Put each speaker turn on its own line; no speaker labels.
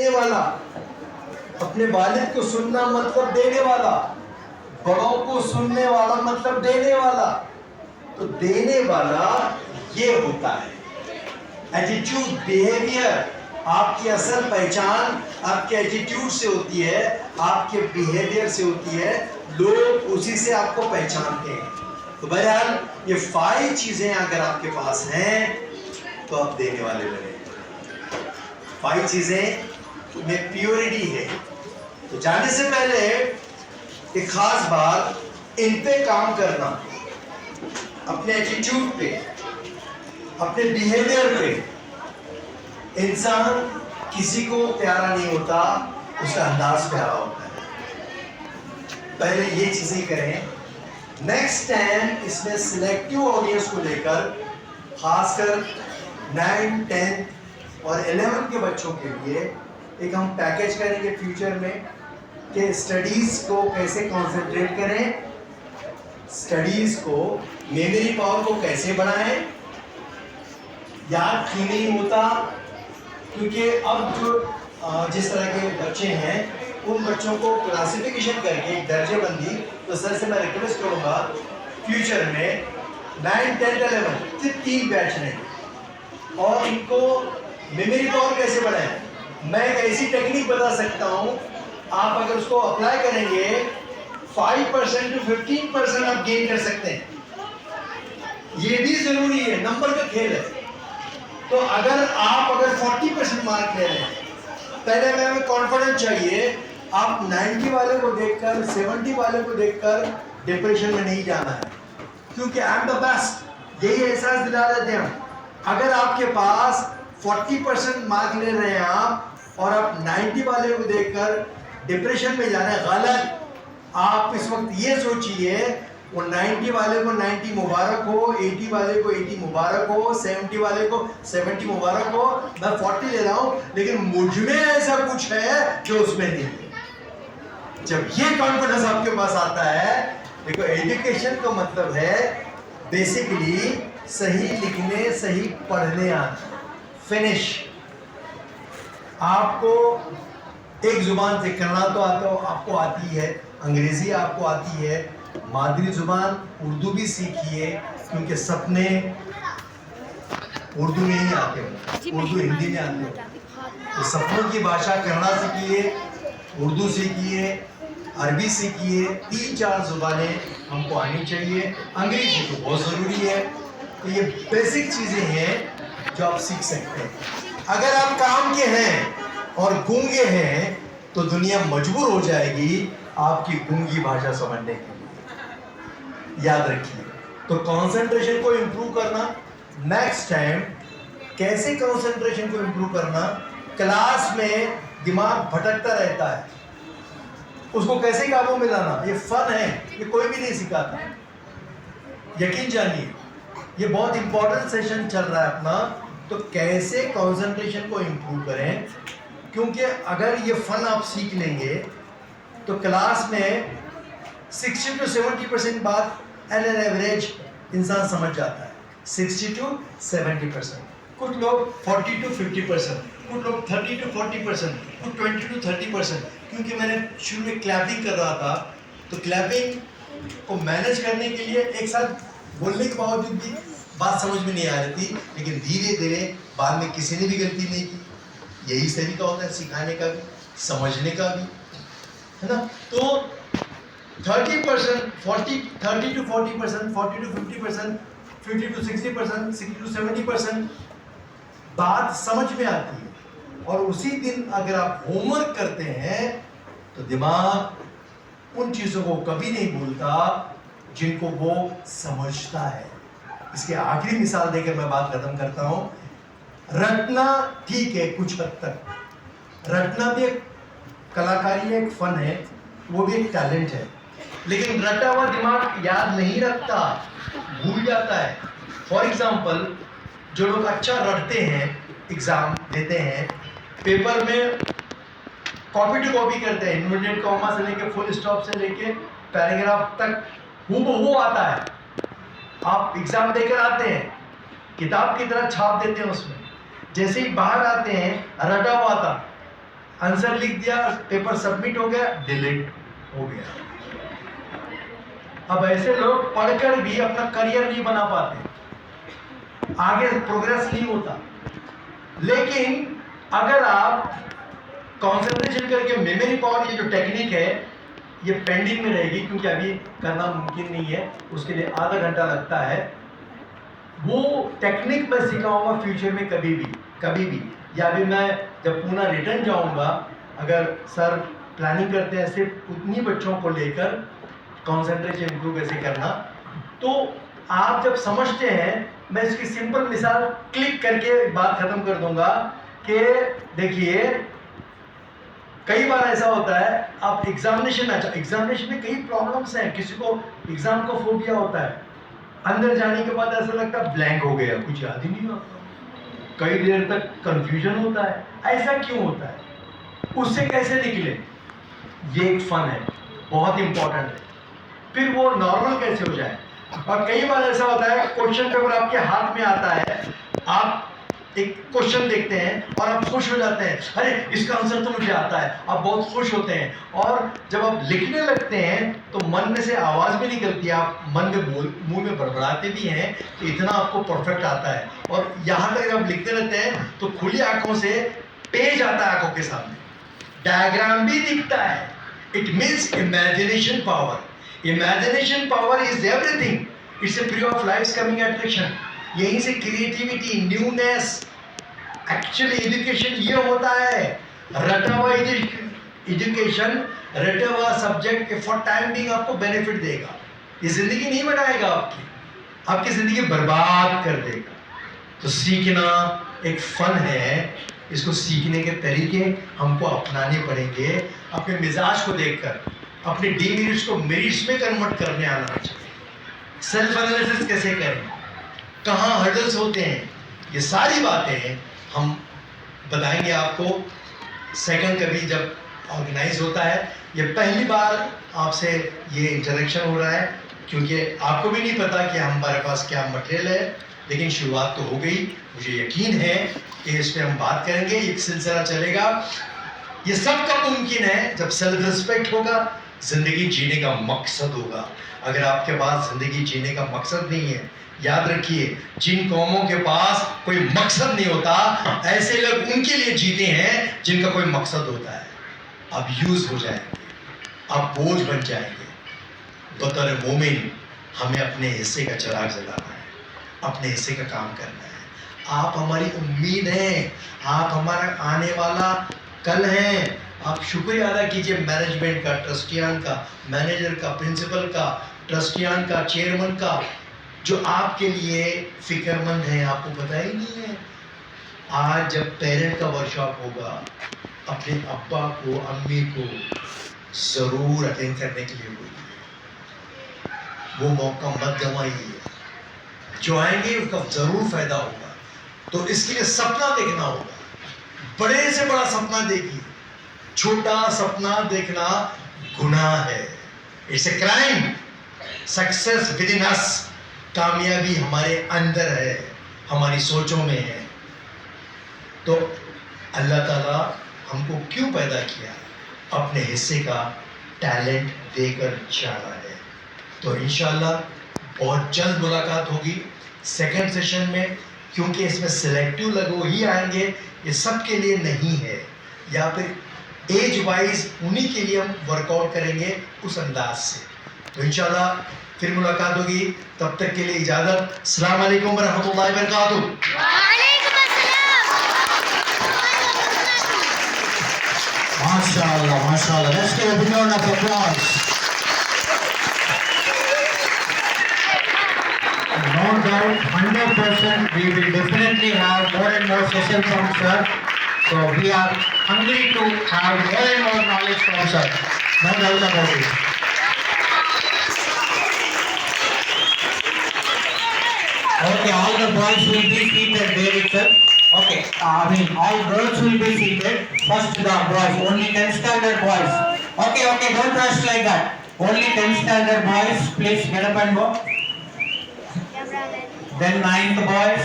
देने वाला, अपने वालिद को सुनना मतलब देने वाला, बड़ों को सुनने वाला मतलब देने वाला। तो देने वाला ये होता है। एटीट्यूड, बिहेवियर, आपकी असल पहचान आपके एटीट्यूड से होती है, आपके बिहेवियर से होती है, लोग उसी से आपको पहचानते हैं। तो बहरहाल ये 5 चीजें अगर आपके पास हैं तो आप देने वाले बने। 5 चीजें में प्योरिटी है। तो जाने से पहले एक खास बात, इन पे काम करना, अपने एटीट्यूड पे, अपने बिहेवियर पे। इंसान किसी को प्यारा नहीं होता, उसका अंदाज प्यारा होता है। पहले ये चीजें करें। नेक्स्ट टाइम इसमें सिलेक्टिव ऑडियंस को लेकर, खासकर 9, 10 और 11 के बच्चों के लिए एक हम पैकेज करेंगे फ्यूचर में कि स्टडीज को कैसे कंसंट्रेट करें, स्टडीज को, मेमोरी पावर को कैसे बढ़ाएं। याद क्यों नहीं होता? क्योंकि अब जो जिस तरह के बच्चे हैं उन बच्चों को क्लासिफिकेशन करके एक दर्जेबंदी, तो सर से मैं रिक्वेस्ट करूंगा फ्यूचर में 9, 10, 11 सिर्फ 3 बैच रहेंगे और इनको मेमोरी पावर कैसे बढ़ाएं। मैं एक ऐसी टेक्निक बता सकता हूं, आप अगर उसको अप्लाई करेंगे 5% to 15% आप गेन कर सकते हैं। ये भी जरूरी है, नंबर का खेल है। तो अगर 40% मार्क ले रहे हैं, पहले में हमें कॉन्फिडेंस चाहिए। आप 90 वाले को देखकर, 70 वाले को देखकर डिप्रेशन में नहीं जाना है, क्योंकि आई एम द बेस्ट, यही एहसास दिला देते हैं हम। अगर आपके पास 40% मार्क ले रहे हैं आप और आप 90 वाले को देखकर डिप्रेशन में जाना है, गलत। आप इस वक्त ये सोचिए, वो 90 वाले को 90 मुबारक हो, 80 वाले को 80 मुबारक हो, 70 वाले को 70 मुबारक हो। मैं 40 ले रहा हूं, लेकिन मुझ में ऐसा कुछ है जो उसमें नहीं है। जब ये कॉन्फिडेंस आपके पास आता है, देखो एजुकेशन का मतलब है बेसिकली सही लिखने, सही पढ़ने आना। फिनिश। आपको एक जुबान से करना तो आपको आती है, अंग्रेजी आपको आती है, मादरी जुबान उर्दू भी सीखिए, क्योंकि सपने उर्दू में ही आते हैं, उर्दू हिंदी में आते हैं। तो सपनों की भाषा करना सीखिए, उर्दू सीखिए, अरबी सीखिए। 3-4 जुबानें हमको आनी चाहिए। अंग्रेजी तो बहुत ज़रूरी है। तो ये बेसिक चीज़ें हैं जो आप सीख सकते हैं। अगर आप काम के हैं और गूंगे हैं तो दुनिया मजबूर हो जाएगी आपकी गूंगी भाषा समझने के लिए। याद रखिए। तो कंसंट्रेशन को इंप्रूव करना, नेक्स्ट टाइम कैसे कंसंट्रेशन को इंप्रूव करना। क्लास में दिमाग भटकता रहता है, उसको कैसे काबू में लाना, ये फन है, ये कोई भी नहीं सिखाता। यकीन जानिए, ये बहुत इंपॉर्टेंट सेशन चल रहा है अपना। तो कैसे कंसंट्रेशन को इंप्रूव करें, क्योंकि अगर ये फन आप सीख लेंगे तो क्लास में 60 to 70% बात एन एवरेज इंसान समझ जाता है। 60 to 70%, कुछ लोग 40 to 50%, कुछ लोग 30 to 40%, कुछ 20 to 30%। क्योंकि मैंने शुरू में क्लैपिंग कर रहा था, तो क्लैपिंग को मैनेज करने के लिए एक साथ बोलने के बावजूद भी बात समझ में नहीं आ रही थी, लेकिन धीरे धीरे बाद में किसी ने भी गलती नहीं की। यही तरीका होता है सिखाने का भी, समझने का भी, है ना। तो 30%, 30 to 40%, 40 to 50%, 50 to 60%, 60 to 70% बात समझ में आती है। और उसी दिन अगर आप होमवर्क करते हैं तो दिमाग उन चीज़ों को कभी नहीं भूलता जिनको वो समझता है। इसकी आखिरी मिसाल देकर मैं बात खत्म करता हूं। रटना ठीक है कुछ हद तक, रटना भी एक कलाकारी है, एक फन है, वो भी एक टैलेंट है। लेकिन रटा हुआ दिमाग याद नहीं रखता, भूल जाता है। फॉर एग्जाम्पल, जो लोग अच्छा रटते हैं, एग्जाम देते हैं, पेपर में कॉपी टू कॉपी करते हैं, इन्वर्टेड कॉमा से लेके फुल स्टॉप से लेके पैराग्राफ तक हूबहू आता है। आप एग्जाम देकर आते हैं, किताब की तरह छाप देते हैं उसमें, जैसे ही बाहर आते हैं रटा हुआ था, आंसर लिख दिया, पेपर सबमिट हो गया, डिलीट हो गया। अब ऐसे लोग पढ़कर भी अपना करियर नहीं बना पाते, आगे प्रोग्रेस नहीं होता। लेकिन अगर आप कंसंट्रेशन करके मेमोरी पावर, ये जो टेक्निक है ये पेंडिंग में रहेगी, क्योंकि अभी करना मुमकिन नहीं है, उसके लिए आधा घंटा लगता है। वो टेक्निक मैं सिखाऊंगा फ्यूचर में कभी भी, या अभी मैं जब पूना रिटर्न जाऊंगा, अगर सर प्लानिंग करते हैं सिर्फ उतनी बच्चों को लेकर कंसंट्रेशन इंप्रूव कैसे करना, तो आप जब समझते हैं, मैं इसकी सिंपल मिसाल क्लिक करके बात खत्म कर दूंगा कि देखिए, कई बार ऐसा होता है आप एग्जामिनेशन में कई प्रॉब्लम्स हैं, किसी को एग्जाम को फोबिया होता है, अंदर जाने के बाद ऐसा लगता है ब्लैंक हो गया, कुछ याद ही नहीं होता, कई देर तक कंफ्यूजन होता है। ऐसा क्यों होता है? उससे कैसे निकले? ये एक फन है, बहुत इंपॉर्टेंट है। फिर वो नॉर्मल कैसे हो जाए? और कई बार ऐसा होता है क्वेश्चन पेपर आपके हाथ में आता है, आप एक क्वेश्चन देखते हैं और आप खुश हो जाते हैं, अरे इसका आंसर तो मुझे आता है, आप बहुत खुश होते हैं। और जब आप लिखने लगते हैं तो मन में से आवाज़ भी निकलती है, आप मन में मुंह में बड़बड़ाते भी हैं, तो इतना आपको परफेक्ट आता है। और यहाँ तक जब लिखते रहते हैं तो खुली आंखों से पेज आता है आंखों के सामने, डायग्राम भी दिखता है। It means imagination power. Imagination power is everything, it's a pre of life coming attraction. यहीं से क्रिएटिविटी, न्यूनेस, एक्चुअली एजुकेशन ये होता है, रटा हुआ एजुकेशन, रटा हुआ सब्जेक्ट फॉर टाइम बिंग आपको बेनिफिट देगा, ये जिंदगी नहीं बनाएगा आपकी जिंदगी बर्बाद कर देगा। तो सीखना एक फन है, इसको सीखने के तरीके हमको अपनाने पड़ेंगे, अपने मिजाज को देखकर अपने डीमेरिट्स को मेरिट्स में कन्वर्ट करने आना चाहिए। सेल्फ एनालिसिस कैसे करें, कहाँ हर्डल्स होते हैं, ये सारी बातें हम बताएंगे आपको। सेकंड कभी जब ऑर्गेनाइज होता है, ये पहली बार आपसे ये इंटरेक्शन हो रहा है, क्योंकि आपको भी नहीं पता कि हमारे पास क्या मटेरियल है, लेकिन शुरुआत तो हो गई। मुझे यकीन है कि इस पर हम बात करेंगे, एक सिलसिला चलेगा। ये सब कब मुमकिन है? जब सेल्फ रिस्पेक्ट होगा, जिंदगी जीने का मकसद होगा। अगर आपके पास जिंदगी जीने का मकसद नहीं है, याद रखिए, जिन कौमों के पास कोई मकसद नहीं होता, ऐसे लोग उनके लिए जीते हैं जिनका कोई मकसद होता है। आप यूज हो जाएंगे, आप बोझ बन जाएंगे। बतौर मोमिन हमें अपने हिस्से का चिराग जलाना है, अपने हिस्से का काम करना है। आप हमारी उम्मीद हैं, आप हमारा आने वाला कल हैं। आप शुक्रिया अदा कीजिए मैनेजमेंट का, ट्रस्टियान का, मैनेजर का, प्रिंसिपल का, ट्रस्टियान का, चेयरमैन का, जो आपके लिए फिक्रमंद है। आपको पता ही नहीं है, आज जब पेरेंट का वर्कशॉप होगा, अपने अब्बा को, अम्मी को ज़रूर अटेंड करने के लिए बोलिए, वो मौका मत गंवाइए। जो आएंगे उसका ज़रूर फायदा होगा। तो इसके लिए सपना देखना होगा, बड़े से बड़ा सपना देखिए, छोटा सपना देखना गुनाह है, it's a crime. Success within us, कामयाबी हमारे अंदर है, हमारी सोचों में है। तो अल्लाह ताला हमको क्यों पैदा किया? अपने हिस्से का टैलेंट देकर जाना है। तो इंशाल्लाह बहुत जल्द मुलाकात होगी सेकंड सेशन में, क्योंकि इसमें सिलेक्टिव लोग ही आएंगे, ये सब के लिए नहीं है, या फिर एज वाइज उन्हीं के लिए हम वर्कआउट करेंगे उस अंदाज से। तो इंशाल्लाह फिर मुलाकात होगी, तब तक के लिए इजाजत। अस्सलाम वालेकुम रहमतुल्लाहि व बरकातहू।
माशाअल्लाह, माशाअल्लाह। Let's give a big round of applause. No doubt, 100%, we will definitely have more and more sessions from sir. So we are hungry to have more and more knowledge from sir. No doubt about it. Okay, all the boys will be seated there itself. Okay, all girls will be seated. First the boys, only 10th standard boys. Okay, don't rush like that. Only 10th standard boys, please get up and go. Then 9th boys.